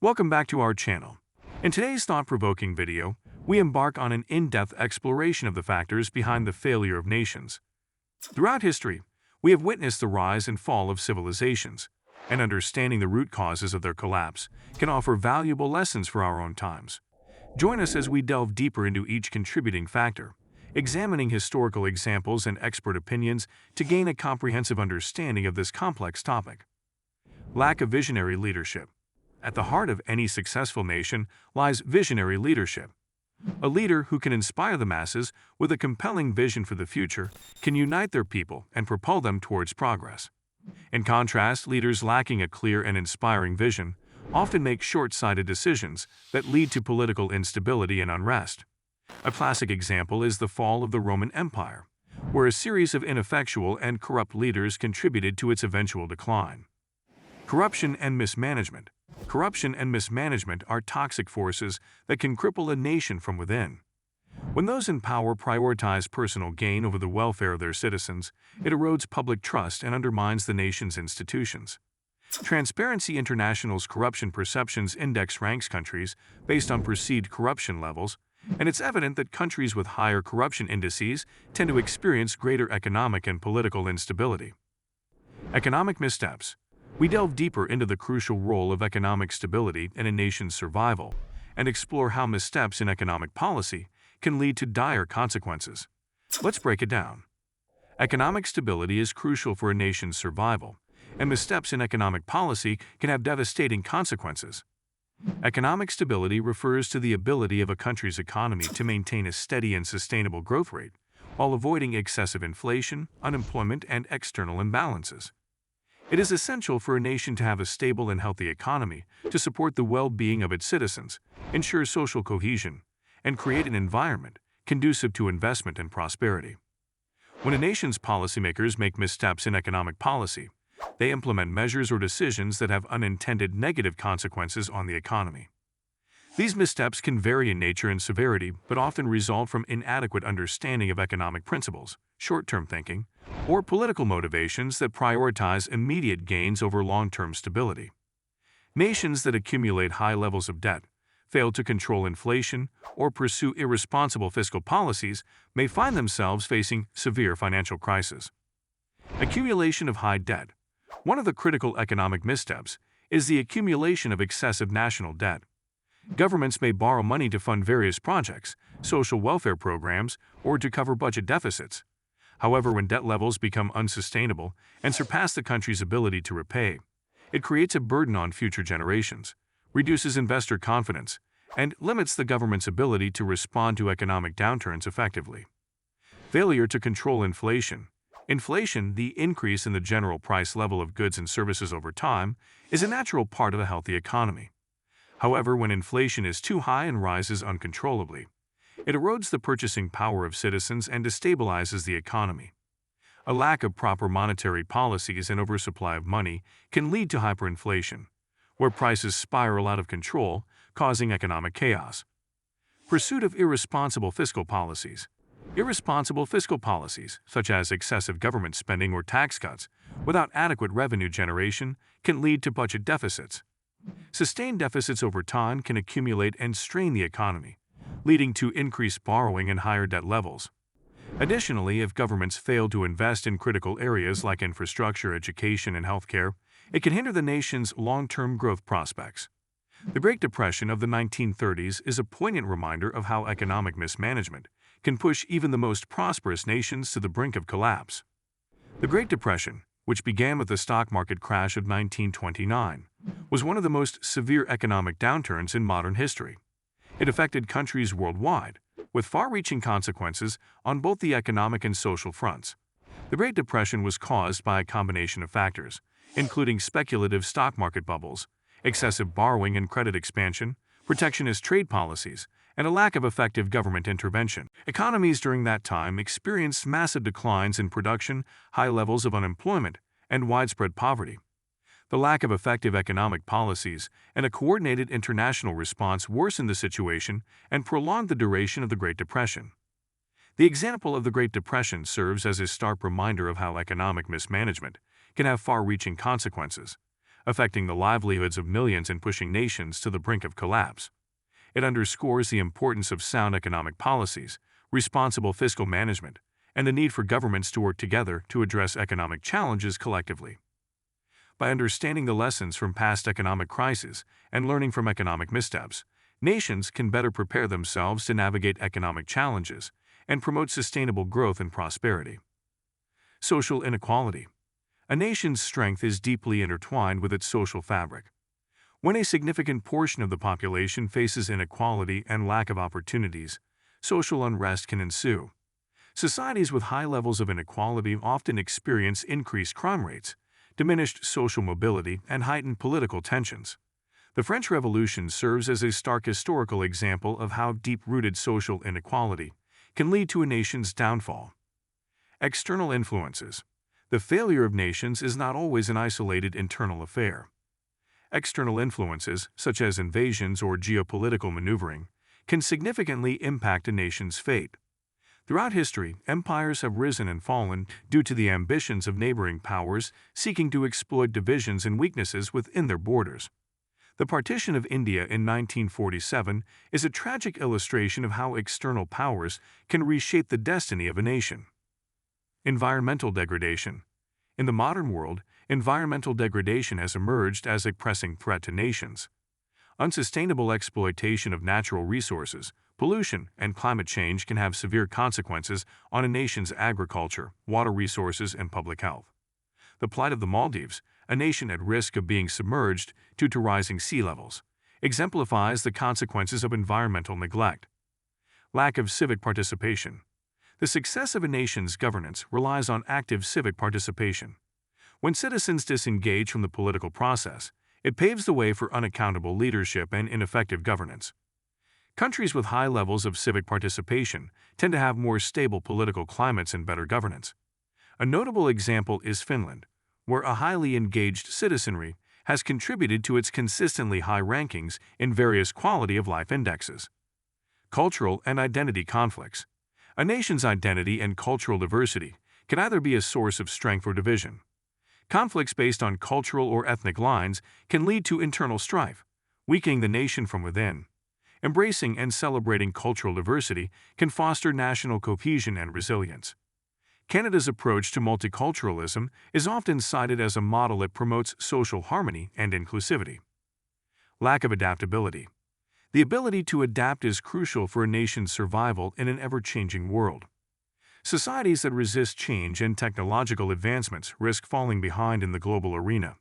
Welcome back to our channel. In today's thought-provoking video, we embark on an in-depth exploration of the factors behind the failure of nations. Throughout history, we have witnessed the rise and fall of civilizations, and understanding the root causes of their collapse can offer valuable lessons for our own times. Join us as we delve deeper into each contributing factor, examining historical examples and expert opinions to gain a comprehensive understanding of this complex topic. Lack of visionary leadership. At the heart of any successful nation lies visionary leadership. A leader who can inspire the masses with a compelling vision for the future can unite their people and propel them towards progress. In contrast, leaders lacking a clear and inspiring vision often make short-sighted decisions that lead to political instability and unrest. A classic example is the fall of the Roman Empire, where a series of ineffectual and corrupt leaders contributed to its eventual decline. Corruption and mismanagement. Corruption and mismanagement are toxic forces that can cripple a nation from within. When those in power prioritize personal gain over the welfare of their citizens, it erodes public trust and undermines the nation's institutions. Transparency International's Corruption Perceptions Index ranks countries based on perceived corruption levels, and it's evident that countries with higher corruption indices tend to experience greater economic and political instability. Economic missteps. We delve deeper into the crucial role of economic stability in a nation's survival and explore how missteps in economic policy can lead to dire consequences. Let's break it down. Economic stability is crucial for a nation's survival, and missteps in economic policy can have devastating consequences. Economic stability refers to the ability of a country's economy to maintain a steady and sustainable growth rate while avoiding excessive inflation, unemployment, and external imbalances. It is essential for a nation to have a stable and healthy economy to support the well-being of its citizens, ensure social cohesion, and create an environment conducive to investment and prosperity. When a nation's policymakers make missteps in economic policy, they implement measures or decisions that have unintended negative consequences on the economy. These missteps can vary in nature and severity, but often result from inadequate understanding of economic principles, short-term thinking, or political motivations that prioritize immediate gains over long-term stability. Nations that accumulate high levels of debt, fail to control inflation, or pursue irresponsible fiscal policies may find themselves facing severe financial crisis. Accumulation of high debt. One of the critical economic missteps is the accumulation of excessive national debt. Governments may borrow money to fund various projects, social welfare programs, or to cover budget deficits. However, when debt levels become unsustainable and surpass the country's ability to repay, it creates a burden on future generations, reduces investor confidence, and limits the government's ability to respond to economic downturns effectively. Failure to control inflation. Inflation, the increase in the general price level of goods and services over time, is a natural part of a healthy economy. However, when inflation is too high and rises uncontrollably, it erodes the purchasing power of citizens and destabilizes the economy. A lack of proper monetary policies and oversupply of money can lead to hyperinflation, where prices spiral out of control, causing economic chaos. Pursuit of irresponsible fiscal policies. Irresponsible fiscal policies, such as excessive government spending or tax cuts, without adequate revenue generation, can lead to budget deficits. Sustained deficits over time can accumulate and strain the economy, leading to increased borrowing and higher debt levels. Additionally, if governments fail to invest in critical areas like infrastructure, education, and healthcare, it can hinder the nation's long-term growth prospects. The Great Depression of the 1930s is a poignant reminder of how economic mismanagement can push even the most prosperous nations to the brink of collapse. The Great Depression, which began with the stock market crash of 1929, was one of the most severe economic downturns in modern history. It affected countries worldwide, with far-reaching consequences on both the economic and social fronts. The Great Depression was caused by a combination of factors, including speculative stock market bubbles, excessive borrowing and credit expansion, protectionist trade policies, and a lack of effective government intervention. Economies during that time experienced massive declines in production, high levels of unemployment, and widespread poverty. The lack of effective economic policies and a coordinated international response worsened the situation and prolonged the duration of the Great Depression. The example of the Great Depression serves as a stark reminder of how economic mismanagement can have far-reaching consequences. affecting the livelihoods of millions and pushing nations to the brink of collapse. It underscores the importance of sound economic policies, responsible fiscal management, and the need for governments to work together to address economic challenges collectively. By understanding the lessons from past economic crises and learning from economic missteps, nations can better prepare themselves to navigate economic challenges and promote sustainable growth and prosperity. Social inequality. A nation's strength is deeply intertwined with its social fabric. When a significant portion of the population faces inequality and lack of opportunities, social unrest can ensue. Societies with high levels of inequality often experience increased crime rates, diminished social mobility, and heightened political tensions. The French Revolution serves as a stark historical example of how deep-rooted social inequality can lead to a nation's downfall. External influences. The failure of nations is not always an isolated internal affair. External influences, such as invasions or geopolitical maneuvering, can significantly impact a nation's fate. Throughout history, empires have risen and fallen due to the ambitions of neighboring powers seeking to exploit divisions and weaknesses within their borders. The partition of India in 1947 is a tragic illustration of how external powers can reshape the destiny of a nation. Environmental degradation. In the modern world, environmental degradation has emerged as a pressing threat to nations. Unsustainable exploitation of natural resources, pollution, and climate change can have severe consequences on a nation's agriculture, water resources, and public health. The plight of the Maldives, a nation at risk of being submerged due to rising sea levels, exemplifies the consequences of environmental neglect. Lack of civic participation. The success of a nation's governance relies on active civic participation. When citizens disengage from the political process, it paves the way for unaccountable leadership and ineffective governance. Countries with high levels of civic participation tend to have more stable political climates and better governance. A notable example is Finland, where a highly engaged citizenry has contributed to its consistently high rankings in various quality of life indexes. Cultural and identity conflicts. A nation's identity and cultural diversity can either be a source of strength or division. Conflicts based on cultural or ethnic lines can lead to internal strife, weakening the nation from within. Embracing and celebrating cultural diversity can foster national cohesion and resilience. Canada's approach to multiculturalism is often cited as a model that promotes social harmony and inclusivity. Lack of adaptability. The ability to adapt is crucial for a nation's survival in an ever-changing world. Societies that resist change and technological advancements risk falling behind in the global arena.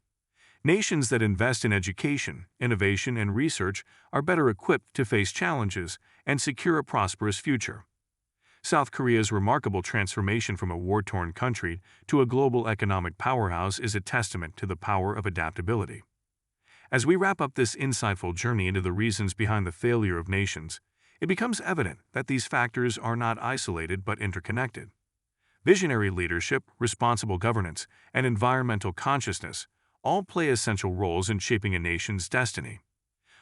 Nations that invest in education, innovation, and research are better equipped to face challenges and secure a prosperous future. South Korea's remarkable transformation from a war-torn country to a global economic powerhouse is a testament to the power of adaptability. As we wrap up this insightful journey into the reasons behind the failure of nations, it becomes evident that these factors are not isolated but interconnected. Visionary leadership, responsible governance, and environmental consciousness all play essential roles in shaping a nation's destiny.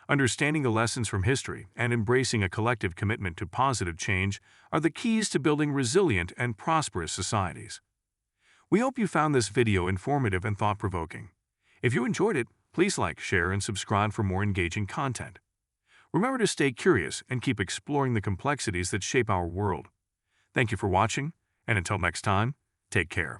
Understanding the lessons from history and embracing a collective commitment to positive change are the keys to building resilient and prosperous societies. We hope you found this video informative and thought-provoking. If you enjoyed it, please like, share, and subscribe for more engaging content. Remember to stay curious and keep exploring the complexities that shape our world. Thank you for watching, and until next time, take care.